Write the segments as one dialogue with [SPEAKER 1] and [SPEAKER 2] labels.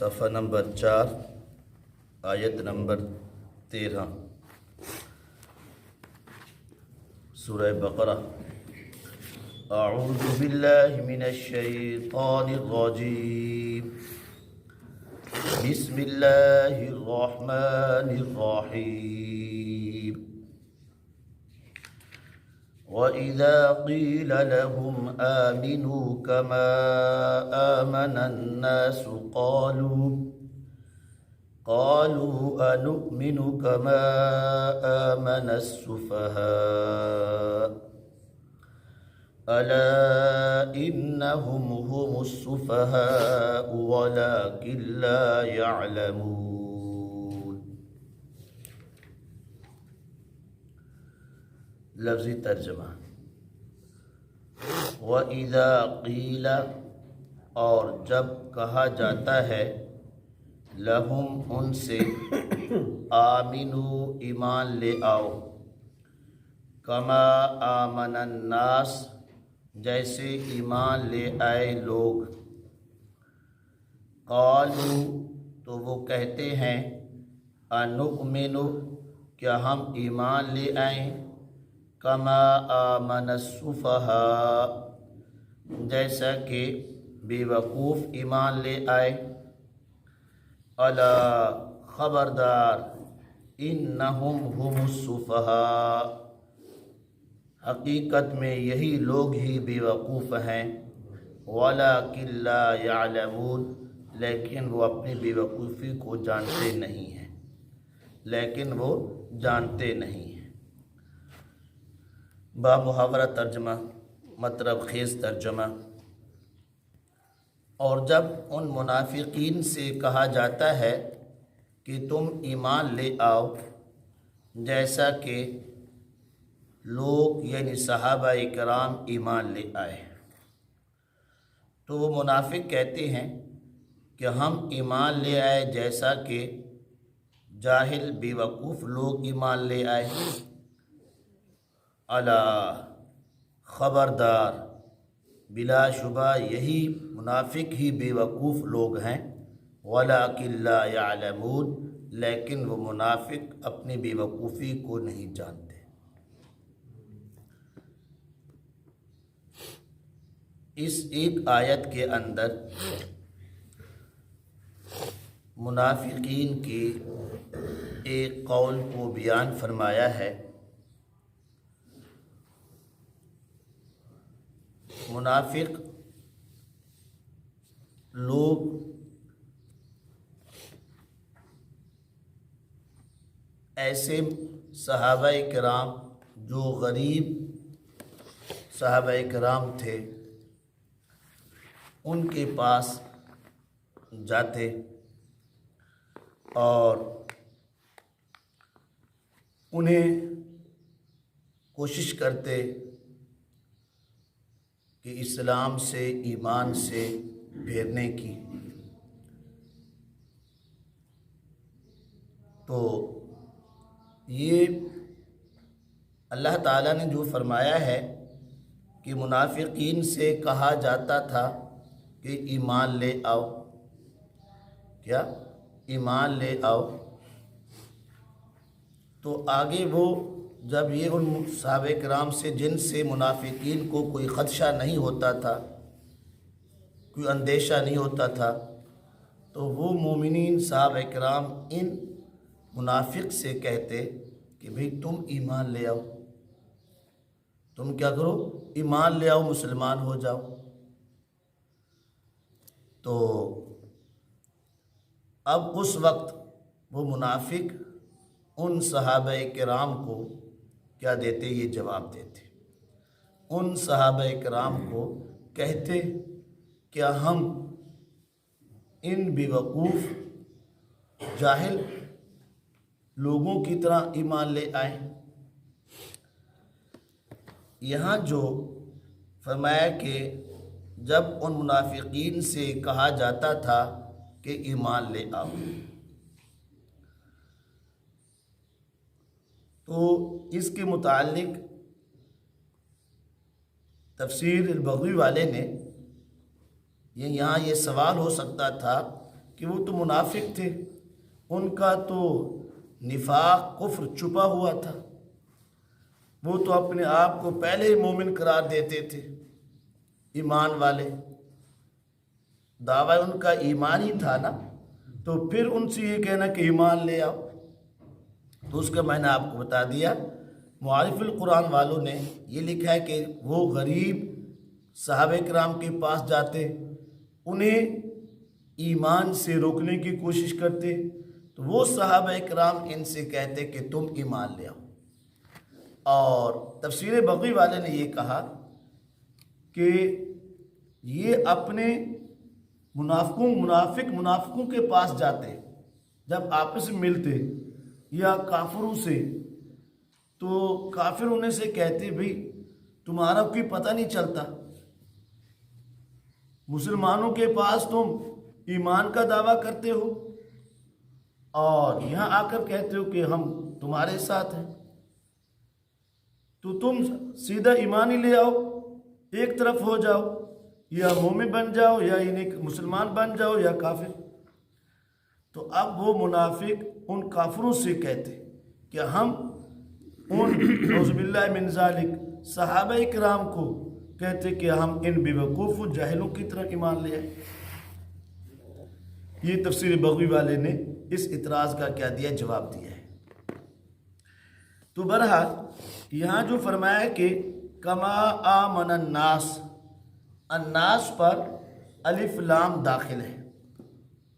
[SPEAKER 1] صفحہ نمبر 4 آیت نمبر 13 سورہ بقرہ۔ اعوذ باللہ من الشیطان الرجیم، بسم اللہ الرحمن الرحیم۔ وَإِذَا قِيلَ لَهُمْ آمِنُوا كَمَا آمَنَ النَّاسُ قَالُوا أَنُؤْمِنُ كَمَا آمَنَ السُّفَهَاءُ أَلَا إِنَّهُمْ هُمُ السُّفَهَاءُ وَلَكِنْ لَا يَعْلَمُونَ۔ لفظی ترجمہ۔ وَإِذَا قِيلَ، اور جب کہا جاتا ہے، لَهُمْ، ان سے، آمنوا، ایمان لے آؤ، کما آمن الناس، جیسے ایمان لے آئے لوگ، قالوا، تو وہ کہتے ہیں، انؤمن، کیا ہم ایمان لے آئیں، کما آمن السفہاء، جیسا کہ بے وقوف ایمان لے آئے، الا، خبردار، انہم ہم السفہاء، حقیقت میں یہی لوگ ہی بے وقوف ہیں، ولکن لا یعلمون، لیکن وہ اپنی بے وقوفی کو جانتے نہیں ہیں، با محاورہ ترجمہ، مطلب خیز ترجمہ۔ اور جب ان منافقین سے کہا جاتا ہے کہ تم ایمان لے آؤ، جیسا کہ لوگ یعنی صحابہ کرام ایمان لے آئے، تو وہ منافق کہتے ہیں کہ ہم ایمان لے آئے جیسا کہ جاہل بے وقوف لوگ ایمان لے آئے، الا، خبردار، بلا شبہ یہی منافق ہی بے وقوف لوگ ہیں، ولکن لا یعلمون، لیکن وہ منافق اپنی بے وقوفی کو نہیں جانتے۔ اس ایک آیت کے اندر منافقین کے ایک قول کو بیان فرمایا ہے۔ منافق لوگ ایسے صحابہ کرام جو غریب صحابہ کرام تھے، ان کے پاس جاتے اور انہیں کوشش کرتے کہ اسلام سے، ایمان سے پھیرنے کی۔ تو یہ اللہ تعالیٰ نے جو فرمایا ہے کہ منافقین سے کہا جاتا تھا کہ ایمان لے آؤ، کیا ایمان لے آؤ، تو آگے وہ جب یہ ان صحابہ کرام سے جن سے منافقین کو کوئی خدشہ نہیں ہوتا تھا، کوئی اندیشہ نہیں ہوتا تھا، تو وہ مومنین صحابہ کرام ان منافق سے کہتے کہ بھئی تم ایمان لے آؤ، تم کیا کرو، ایمان لے آؤ، مسلمان ہو جاؤ۔ تو اب اس وقت وہ منافق ان صحابہ کرام کو کیا دیتے، یہ جواب دیتے، ان صحابہ کرام کو کہتے کیا ہم ان بیوقوف جاہل لوگوں کی طرح ایمان لے آئیں؟ یہاں جو فرمایا کہ جب ان منافقین سے کہا جاتا تھا کہ ایمان لے آؤ، تو اس کے متعلق تفسیر البغوی والے نے یہاں یہ سوال ہو سکتا تھا کہ وہ تو منافق تھے، ان کا تو نفاق کفر چھپا ہوا تھا، وہ تو اپنے آپ کو پہلے ہی مومن قرار دیتے تھے، ایمان والے، دعویٰ ان کا ایمان ہی تھا نا، تو پھر ان سے یہ کہنا کہ ایمان لے آؤ، تو اس کا میں نے آپ کو بتا دیا۔ معارف القرآن والوں نے یہ لکھا ہے کہ وہ غریب صحابہ کرام کے پاس جاتے، انہیں ایمان سے روکنے کی کوشش کرتے، تو وہ صحابہ کرام ان سے کہتے کہ تم ایمان لے آؤ۔ اور تفسیر بغوی والے نے یہ کہا کہ یہ اپنے منافقوں کے پاس جاتے، جب آپس میں ملتے یا کافروں سے، تو کافر انہیں سے کہتے بھئی تمہارا کوئی پتہ نہیں چلتا، مسلمانوں کے پاس تم ایمان کا دعویٰ کرتے ہو اور یہاں آ کر کہتے ہو کہ ہم تمہارے ساتھ ہیں، تو تم سیدھا ایمان ہی لے آؤ، ایک طرف ہو جاؤ، یا مومن بن جاؤ یا مسلمان بن جاؤ یا کافر۔ تو اب وہ منافق ان کافروں سے کہتے کہ ہم ان نعوذ باللہ من ذالک صحابہ کرام کو کہتے کہ ہم ان بیوقوف و جاہلوں کی طرح ایمان لے آئے۔ یہ تفسیر بغوی والے نے اس اعتراض کا کیا دیا، جواب دیا ہے۔ تو بہرحال یہاں جو فرمایا کہ کما آمن الناس، الناس پر الف لام داخل ہے،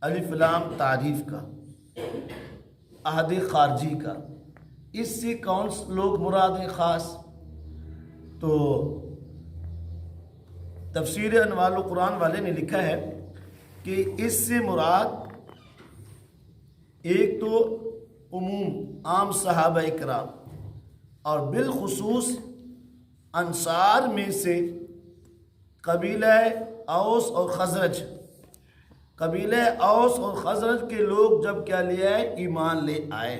[SPEAKER 1] الف لام تعریف کا، عہد خارجی کا، اس سے کون لوگ مراد ہیں خاص؟ تو تفسیر انوار القرآن والے نے لکھا ہے کہ اس سے مراد ایک تو عموم عام صحابہ کرام اور بالخصوص انصار میں سے قبیلہ اوس اور خزرج، قبیلہ اوس اور خزرج کے لوگ جب کیا لے آئے؟ ایمان لے آئے۔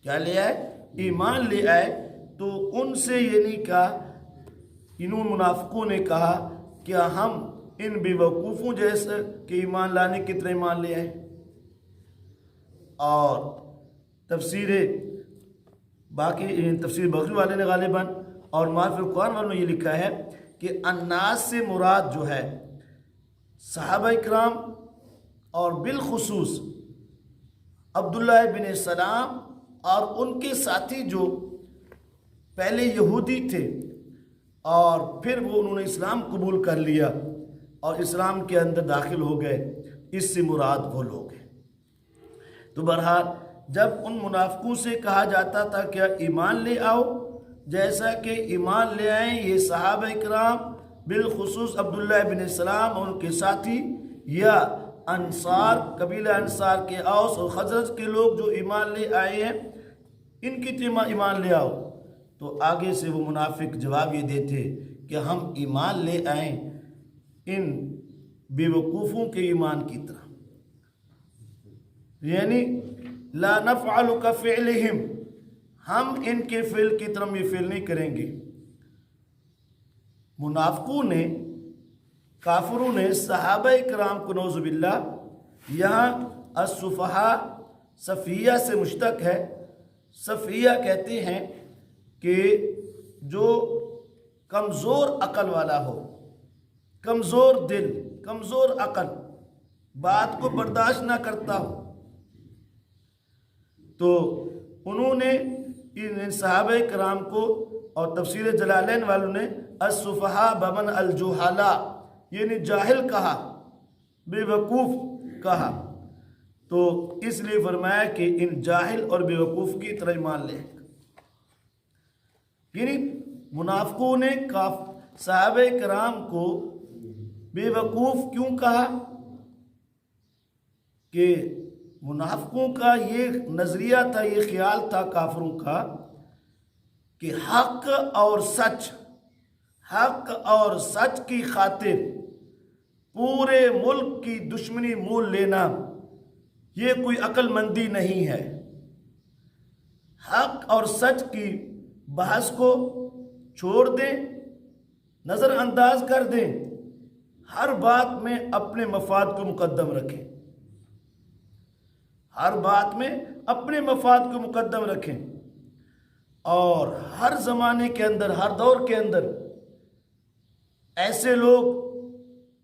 [SPEAKER 1] کیا لے آئے؟ ایمان لے آئے۔ تو ان سے یہ نہیں کہا، انہوں منافقوں نے کہا کہ ہم ان بیوقوفوں جیسے کہ ایمان لانے کی طرح ایمان لے آئے۔ اور تفسیر بغوی والے نے غالباً اور معارف القرآن والوں نے یہ لکھا ہے کہ الناس سے مراد جو ہے صحابہ کرام اور بالخصوص عبداللہ بن سلام اور ان کے ساتھی جو پہلے یہودی تھے اور پھر وہ انہوں نے اسلام قبول کر لیا اور اسلام کے اندر داخل ہو گئے، اس سے مراد وہ لوگ ہیں۔ تو بہرحال جب ان منافقوں سے کہا جاتا تھا کہ ایمان لے آؤ، جیسا کہ ایمان لے آئیں یہ صحابہ کرام بالخصوص عبداللہ بن سلام اور ان کے ساتھی، یا انصار قبیلہ انصار کے اوس اور خزرج کے لوگ جو ایمان لے آئے ہیں، ان کی ایمان لے آؤ۔ تو آگے سے وہ منافق جواب یہ دیتے کہ ہم ایمان لے آئیں ان بیوقوفوں کے ایمان کی طرح، یعنی لا نفعل کفعلہم، ہم ان کے فعل کی طرح یہ فعل نہیں کریں گے۔ منافقوں نے، کافروں نے صحابہ کرام کو نعوذ باللہ، یہاں الصفحاء صفیہ سے مشتق ہے، صفیہ کہتے ہیں کہ جو کمزور عقل والا ہو، کمزور دل، کمزور عقل، بات کو برداشت نہ کرتا ہو، تو انہوں نے ان صحابہ کرام کو، اور تفسیر جلالین والوں نے الصفحاء بمن الجہلاء یعنی جاہل کہا، بے وقوف کہا، تو اس لیے فرمایا کہ ان جاہل اور بے وقوف کی طرح ایمان لے۔ یعنی منافقوں نے صحابہ کرام کو بے وقوف کیوں کہا؟ کہ منافقوں کا یہ نظریہ تھا، یہ خیال تھا کافروں کا کہ حق اور سچ کی خاطر پورے ملک کی دشمنی مول لینا یہ کوئی عقل مندی نہیں ہے۔ حق اور سچ کی بحث کو چھوڑ دیں، نظر انداز کر دیں، ہر بات میں اپنے مفاد کو مقدم رکھیں۔
[SPEAKER 2] ہر بات میں اپنے مفاد کو مقدم رکھیں، اور ہر زمانے کے اندر، ہر دور کے اندر ایسے لوگ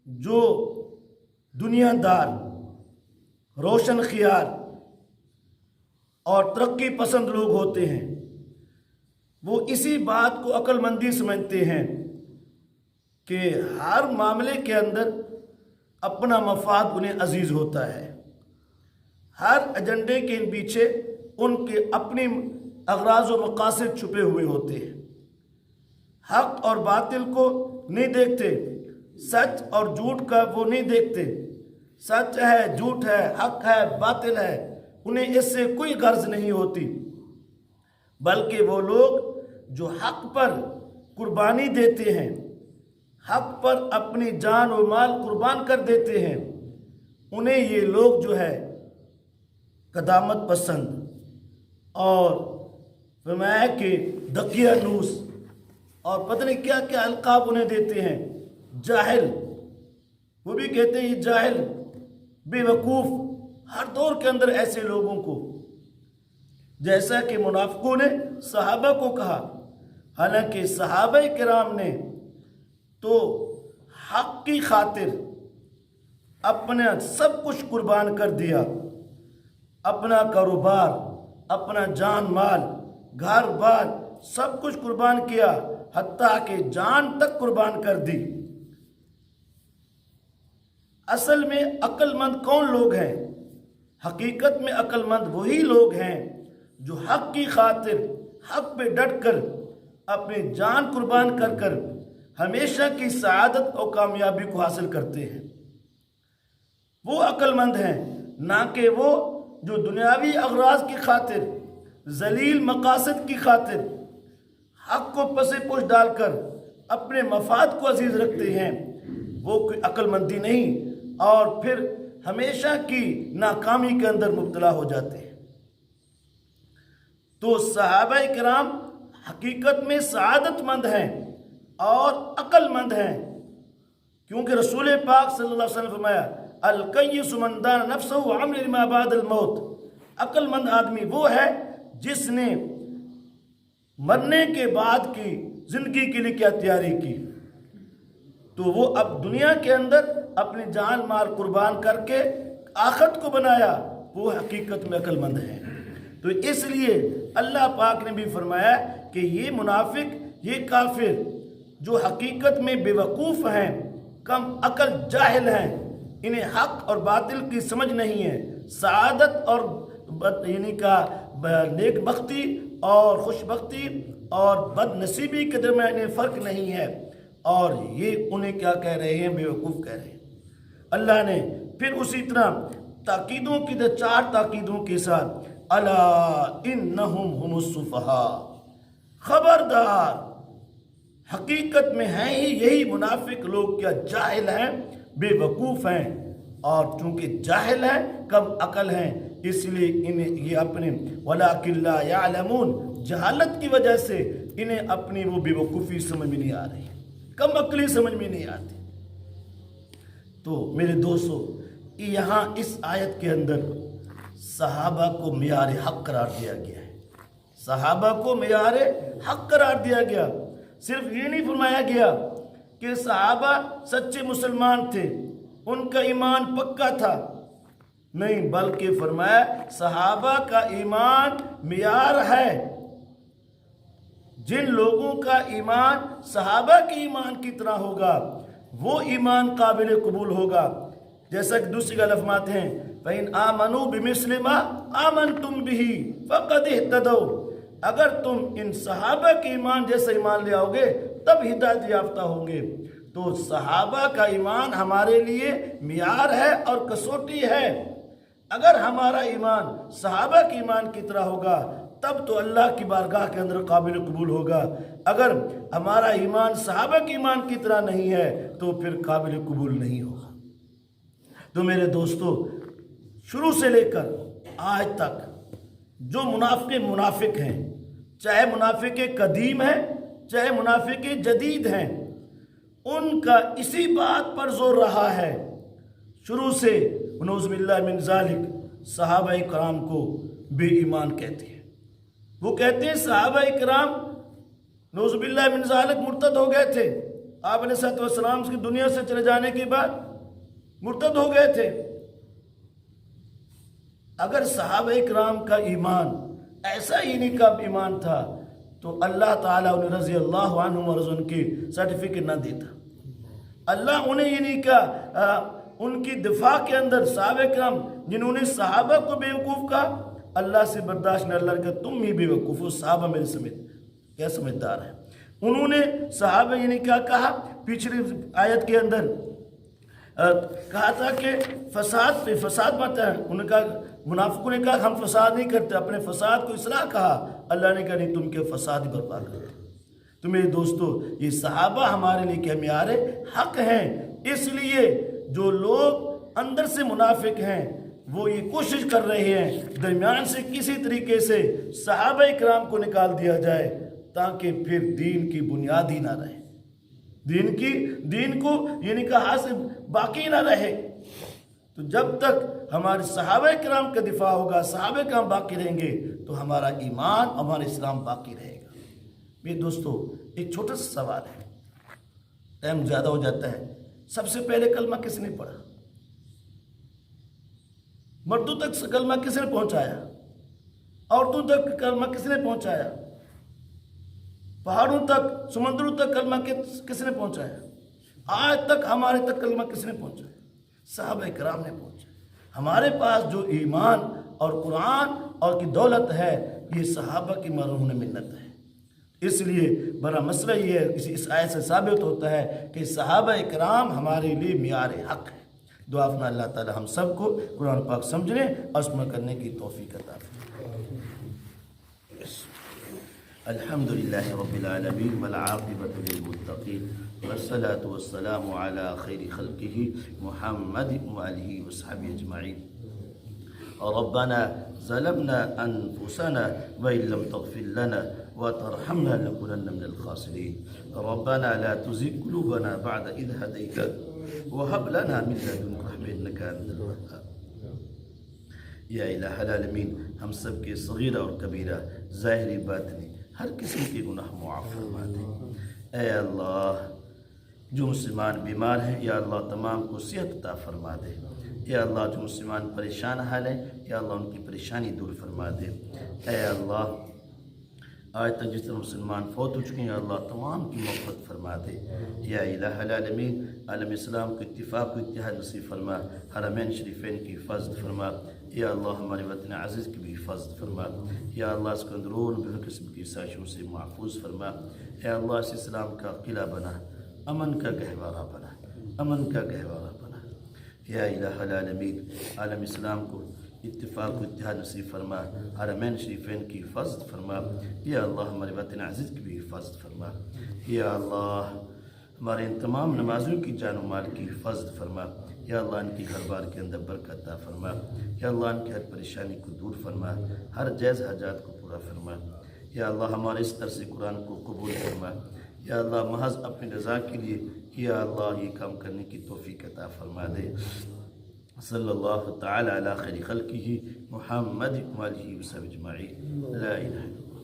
[SPEAKER 2] جو دنیا دار، روشن خیال اور ترقی پسند لوگ ہوتے ہیں، وہ اسی بات کو عقل مندی سمجھتے ہیں کہ ہر معاملے کے اندر اپنا مفاد انہیں عزیز ہوتا ہے، ہر ایجنڈے کے پیچھے ان کے اپنی اغراض و مقاصد چھپے ہوئے ہوتے ہیں، حق اور باطل کو نہیں دیکھتے، سچ اور جھوٹ کا وہ نہیں دیکھتے، سچ ہے، جھوٹ ہے، حق ہے، باطل ہے، انہیں اس سے کوئی غرض نہیں ہوتی، بلکہ وہ لوگ جو حق پر قربانی دیتے ہیں، حق پر اپنی جان و مال قربان کر دیتے ہیں، انہیں یہ لوگ جو ہے قدامت پسند اور فرمایا کہ دقیانوس اور پتہ نہیں کیا کیا القاب انہیں دیتے ہیں، جاہل، وہ بھی کہتے ہیں یہ جاہل، بے وقوف، ہر دور کے اندر ایسے لوگوں کو، جیسا کہ منافقوں نے صحابہ کو کہا، حالانکہ صحابہ کرام نے تو حق کی خاطر اپنا سب کچھ قربان کر دیا، اپنا کاروبار، اپنا جان مال، گھر بار سب کچھ قربان کیا، حتیٰ کہ جان تک قربان کر دی۔ اصل میں عقل مند کون لوگ ہیں؟ حقیقت میں عقل مند وہی لوگ ہیں جو حق کی خاطر حق پہ ڈٹ کر اپنی جان قربان کر کر ہمیشہ کی سعادت اور کامیابی کو حاصل کرتے ہیں، وہ عقل مند ہیں، نہ کہ وہ جو دنیاوی اغراض کی خاطر، ذلیل مقاصد کی خاطر حق کو پس پوش ڈال کر اپنے مفاد کو عزیز رکھتے ہیں، وہ کوئی عقل مندی نہیں، اور پھر ہمیشہ کی ناکامی کے اندر مبتلا ہو جاتے ہیں۔ تو صحابہ کرام حقیقت میں سعادت مند ہیں اور عقل مند ہیں، کیونکہ رسول پاک صلی اللہ علیہ وسلم نے فرمایا الکیس من دان نفسہ وعمل لما بعد الموت، عقل مند آدمی وہ ہے جس نے مرنے کے بعد کی زندگی کے لیے کیا تیاری کی، تو وہ اب دنیا کے اندر اپنی جان مال قربان کر کے آخرت کو بنایا، وہ حقیقت میں عقل مند ہے۔ تو اس لیے اللہ پاک نے بھی فرمایا کہ یہ منافق، یہ کافر جو حقیقت میں بے وقوف ہیں، کم عقل جاہل ہیں، انہیں حق اور باطل کی سمجھ نہیں ہے، سعادت اور یعنی کا نیک بختی اور خوش بختی اور بد نصیبی کے درمیان انہیں فرق نہیں ہے، اور یہ انہیں کیا کہہ رہے ہیں؟ بے وقوف کہہ رہے ہیں۔ اللہ نے پھر اسی طرح تاکیدوں کی 4 تاکیدوں کے ساتھ الا انہم ہم السفہاء، خبردار، حقیقت میں ہیں ہی یہی منافق لوگ کیا جاہل ہیں، بے وقوف ہیں، اور چونکہ جاہل ہیں، کم عقل ہیں، اس لیے انہیں یہ اپنے وَلَٰكِن لَا يَعْلَمُونَ، جہالت کی وجہ سے انہیں اپنی وہ بے وقوفی سمجھ میں نہیں آ رہی، کم عقلی سمجھ میں نہیں آتی۔ تو میرے دوستو، یہاں اس آیت کے اندر صحابہ کو معیار حق قرار دیا گیا ہے، صحابہ کو معیار حق قرار دیا گیا۔ صرف یہ نہیں فرمایا گیا کہ صحابہ سچے مسلمان تھے، ان کا ایمان پکا تھا، نہیں، بلکہ فرمایا صحابہ کا ایمان معیار ہے، جن لوگوں کا ایمان صحابہ کے ایمان کی طرح ہوگا وہ ایمان قابل قبول ہوگا، جیسا کہ دوسری کا لفظ ہیں فَإِنْ آمَنُوا بِمِثْلِ مَا آمَنْتُمْ بِهِ فَقَدْ اهْتَدَوْا، اگر تم ان صحابہ کے ایمان جیسا ایمان لے آؤ گے تب ہدایت یافتہ ہوں گے۔ تو صحابہ کا ایمان ہمارے لیے معیار ہے اور کسوٹی ہے، اگر ہمارا ایمان صحابہ کے ایمان کی طرح ہوگا تب تو اللہ کی بارگاہ کے اندر قابل قبول ہوگا، اگر ہمارا ایمان صحابہ کے ایمان کی طرح نہیں ہے تو پھر قابل قبول نہیں ہوگا۔ تو میرے دوستو، شروع سے لے کر آج تک جو منافق ہیں، چاہے منافق قدیم ہیں چاہے منافق جدید ہیں، ان کا اسی بات پر زور رہا ہے شروع سے، نعوذ باللہ من ذالک، صحابہ کرام کو بے ایمان کہتے ہیں۔ وہ کہتے ہیں صحابہ کرام نعوذ باللہ من ذالک مرتد ہو گئے تھے، آپ علیہ الصلوۃ والسلام کی دنیا سے چلے جانے کے بعد مرتد ہو گئے تھے۔ اگر صحابہ کرام کا ایمان ایسا ہی کا ایمان تھا تو اللہ تعالیٰ انہیں رضی اللہ عنہم ورضوان کی سرٹیفکیٹ نہ دیتا۔ اللہ انہیں کا ان کی دفاع کے اندر صحابہ کرام جنہوں نے صحابہ کو بیوقوف کہا، اللہ سے برداشت نہ، اللہ کہ تم ہی بیوقوف ہو، صحابہ میرے سمیت کیا سمجھدار ہے۔ انہوں نے صحابہ کیا کہا پچھلی آیت کے اندر کہا تھا کہ فساد پہ فساد مت ہے، انہوں نے کہا، منافقوں نے کہا ہم فساد نہیں کرتے، اپنے فساد کو اصلاح کہا، اللہ نے کہا نہیں تم کے فساد ہی برپا کرتے۔ تو میرے دوستو یہ صحابہ ہمارے لیے کہ ہمیارے حق ہیں، اس لیے جو لوگ اندر سے منافق ہیں وہ یہ کوشش کر رہے ہیں درمیان سے کسی طریقے سے صحابہ کرام کو نکال دیا جائے تاکہ پھر دین کی بنیاد ہی نہ رہے، دین کو کہا سے باقی نہ رہے۔ تو جب تک ہمارے صحابہ کرام کا دفاع ہوگا، صحابہ کرام باقی رہیں گے تو ہمارا ایمان، ہمارا اسلام باقی رہے گا۔ میرے دوستو ایک چھوٹا سا سوال ہے، ٹائم زیادہ ہو جاتا ہے۔ سب سے پہلے کلمہ کس نے پڑھا؟ مردوں تک کلمہ کس نے پہنچایا؟ عورتوں تک کلمہ کس نے پہنچایا؟ پہاڑوں تک، سمندروں تک کلمہ کس نے پہنچایا؟ آج تک ہمارے تک کلمہ کس نے پہنچایا؟ صحابہ کرام نے پہنچایا۔ ہمارے پاس جو ایمان اور قرآن اور کی دولت ہے یہ صحابہ کی مرہون منت ہے۔ اس لیے بڑا مسئلہ یہ ہے، اس آیت سے ثابت ہوتا ہے کہ صحابہ کرام ہمارے لیے معیار حق ہے۔ دعا فرمائیں اللہ تعالی ہم سب کو قرآن پاک سمجھنے اور اس میں کرنے کی توفیق عطا فرمائے۔ الحمد للہ رب العالمین والعاقبۃ للمتقین والصلاة والسلام علی خیر خلقہ محمد وآلہ وصحبہ اجمعین۔ ربنا ظلمنا انفسنا وان لم تغفر لنا وترحمنا لنكونن من الخاسرين ربنا لا تزغ قلوبنا بعد إذ هديتنا وهب لنا من لدنك رحمة إنك أنت الوهاب۔ یا الہ العالمین ہم سب کے صغیرہ اور کبیرہ، ظاہری باطنی ہر قسم کے گناہ معاف فرما دے۔ اے اللہ جو مسلمان بیمار ہیں یا اللہ تمام کو صحت عطا فرما دے۔ یا اللہ جو مسلمان پریشان حال ہیں یا اللہ ان کی پریشانی دور فرما دے۔ اے اللہ آج تک جس طرح مسلمان فوت ہو چکے ہیں اللہ تمام کی مغفرت فرما دے۔ یا الہ العالمین عالم اسلام کو اتفاق و اتحاد نصیب فرما، حرمین شریفین کی حفاظت فرما۔ یا اللہ ہمارے وطن عزیز کی بھی حفاظت فرما۔ یا اللہ اس کو اندرون بہر قسم کی سازشوں سے محفوظ فرما۔ یا اللہ اس اسلام کا قلعہ بنا، امن کا گہوارہ بنا، امن کا گہوارہ بنا۔ یا الہ العالمین عالم اسلام کو اتفاق و اتحاد نصیب فرما، حرمین شریفین کی حفاظت فرما۔ یا اللہ ہمارے وطن عزیز کی بھی حفاظت فرما۔ یا اللہ ہمارے ان تمام نمازیوں کی جان و مال کی حفاظت فرما۔ یا اللہ ان کی ہر بار کے اندر برکت عطا فرما۔ یا اللہ ان کی ہر پریشانی کو دور فرما، ہر جائز حاجات کو پورا فرما۔ یا اللہ ہمارے اس طرز قرآن کو قبول فرما۔ یا اللہ محض اپنی رضا کے لیے یا اللہ یہ کام کرنے کی توفیق عطا فرما دے۔ صلی اللہ تعالی علی خیر خلقہ محمد وآلہ وصحبہ اجمعین۔ لا الہ الا اللہ۔